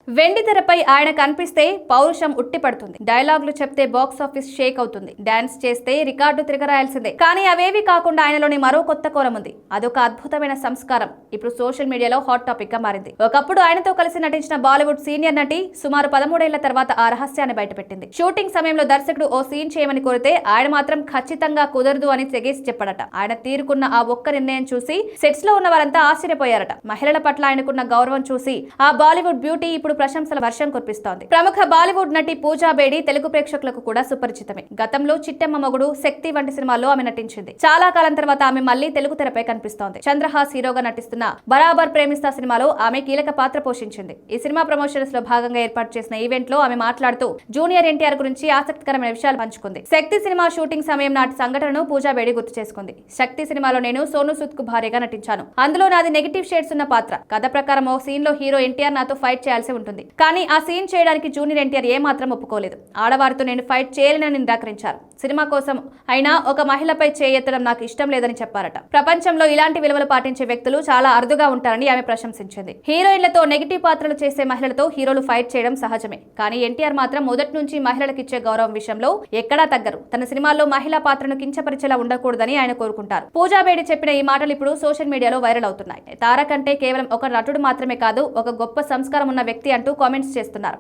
వెండి తెరపై ఆయన కనిపిస్తే పౌరుషం ఉట్టిపడుతుంది. డైలాగులు చెప్తే బాక్స్ ఆఫీస్ షేక్ అవుతుంది. డాన్స్ చేస్తే రికార్డు తిరగరాయాల్సిందే. కానీ అవేవి కాకుండా ఆయనలోని మరో కొత్త కోణం ఉంది. అదొక అద్భుతమైన సంస్కారం. ఇప్పుడు సోషల్ మీడియాలో హాట్ టాపిక్ గా మారింది. ఒకప్పుడు ఆయనతో కలిసి నటించిన బాలీవుడ్ సీనియర్ నటి సుమారు 13 ఏళ్ల తర్వాత ఆ రహస్యాన్ని బయటపెట్టింది. షూటింగ్ సమయంలో దర్శకుడు ఓ సీన్ చేయమని కోరితే ఆయన మాత్రం ఖచ్చితంగా కుదరదు అని తెగేసి చెప్పాడట. ఆయన తీరుకున్న ఆ ఒక్క నిర్ణయం చూసి సెట్స్ లో ఉన్న వారంతా ఆశ్చర్యపోయారట. మహిళల పట్ల ఆయనకున్న గౌరవం చూసి ఆ బాలీవుడ్ బ్యూటీ ఇప్పుడు ప్రశంసల వర్షం కురిపిస్తోంది. ప్రముఖ బాలీవుడ్ నటి పూజా బేడి తెలుగు ప్రేక్షకులకు కూడా సుపరిచితమే. గతంలో చిట్టెమ్మ మొగుడు, శక్తి వంటి సినిమాల్లో ఆమె నటించింది. చాలా కాలం తర్వాత ఆమె మళ్లీ తెలుగు తెరపై కనిపిస్తోంది. చంద్రహాస్ హీరోగా నటిస్తున్న బరాబర్ ప్రేమిస్తా సినిమాలో ఆమె కీలక పాత్ర పోషించింది. ఈ సినిమా ప్రమోషన్స్ లో భాగంగా ఏర్పాటు చేసిన ఈవెంట్ లో ఆమె మాట్లాడుతూ జూనియర్ ఎన్టీఆర్ గురించి ఆసక్తికరమైన విషయాలు పంచుకుంది. శక్తి సినిమా షూటింగ్ సమయం నాటి సంఘటనను పూజా బేడి గుర్తు చేసుకుంది. శక్తి సినిమాలో నేను సోను సూద్ కు భార్యగా నటించాను. అందులో నాది నెగిటివ్ షేడ్స్ ఉన్న పాత్ర. కథ ప్రకారం ఓ సీన్ లో హీరో ఎన్టీఆర్ నాతో ఫైట్ చేయాల్సి ఉంటుంది. కానీ ఆ సీన్ చేయడానికి జూనియర్ ఎన్టీఆర్ ఏమాత్రం ఒప్పుకోలేదు. ఆడవారితో నేను ఫైట్ చేయాలని నిరాకరించారు. సినిమా కోసం అయినా ఒక మహిళపై చేయెత్తడం నాకు ఇష్టం లేదని చెప్పారట. ప్రపంచంలో ఇలాంటి విలువలు పాటించే వ్యక్తులు చాలా అరుదుగా ఉంటారని ఆమె ప్రశంసించింది. హీరోయిన్లతో నెగిటివ్ పాత్రలు చేసే మహిళలతో హీరోలు ఫైట్ చేయడం సహజమే. కానీ ఎన్టీఆర్ మాత్రం మొదటి నుంచి మహిళలకిచ్చే గౌరవం విషయంలో ఎక్కడా తగ్గరు. తన సినిమాల్లో మహిళా పాత్రను కించపరిచేలా ఉండకూడదని ఆయన కోరుకుంటారు. పూజా బేడి చెప్పిన ఈ మాటలు ఇప్పుడు సోషల్ మీడియాలో వైరల్ అవుతున్నాయి. తారక్ అంటే కేవలం ఒక నటుడు మాత్రమే కాదు, ఒక గొప్ప సంస్కారం ఉన్న వ్యక్తి అంటూ కామెంట్స్ చేస్తున్నారు.